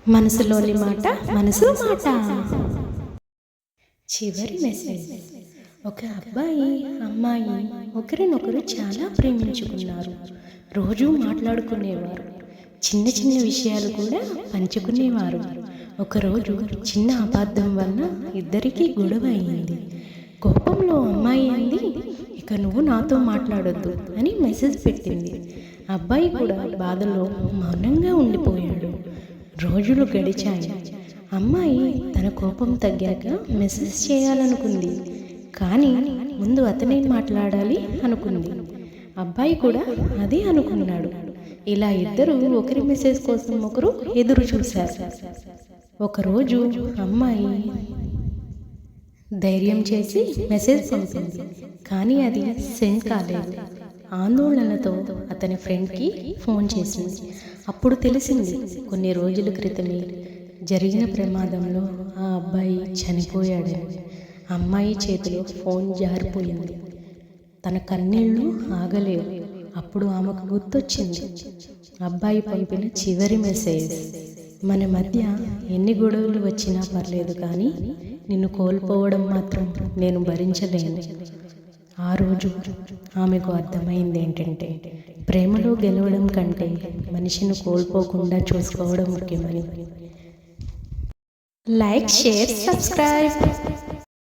మనసులోని మాట మనసు మాట. చివరి మెసేజ్. ఒక అబ్బాయి అమ్మాయి ఒకరినొకరు చాలా ప్రేమించుకున్నారు. రోజూ మాట్లాడుకునేవారు. చిన్న చిన్న విషయాలు కూడా పంచుకునేవారు. ఒకరోజు చిన్న అబద్ధం వల్ల ఇద్దరికీ గొడవ అయింది. కోపంలో అమ్మాయి అంది, ఇక నువ్వు నాతో మాట్లాడొద్దు అని మెసేజ్ పెట్టింది. అబ్బాయి కూడా బాధలో మౌనంగా ఉండిపోయాడు. రోజులు గడిచాయి. అమ్మాయి తన కోపం తగ్గాక మెసేజ్ చేయాలనుకుంది. కానీ ముందు అతనే మాట్లాడాలి అనుకుంది. అబ్బాయి కూడా అదే అనుకున్నాడు. ఇలా ఇద్దరు ఒకరి మెసేజ్ కోసం ఒకరు ఎదురు చూశారు. ఒకరోజు అమ్మాయి ధైర్యం చేసి మెసేజ్ పంపింది. కానీ అది సెండ్ కాలేదు. ఆందోళనతో అతని ఫ్రెండ్కి ఫోన్ చేసింది. అప్పుడు తెలిసింది, కొన్ని రోజుల క్రితమే జరిగిన ప్రమాదంలో ఆ అబ్బాయి చనిపోయాడని. అమ్మాయి చేతిలో ఫోన్ జారిపోయింది. తన కన్నీళ్లు ఆగలేవు. అప్పుడు ఆమెకు గుర్తొచ్చింది అబ్బాయి పంపిన చివరి మెసేజ్. మన మధ్య ఎన్ని గొడవలు వచ్చినా పర్లేదు, కానీ నిన్ను కోల్పోవడం మాత్రం నేను భరించలేను. ఆ రోజు ఆమెకు అర్థమైంది ఏంటంటే, ప్రేమలో గెలవడం కంటే మనిషిని కోల్పోకుండా చూసుకోవడం ముఖ్యమని. Like, share, subscribe.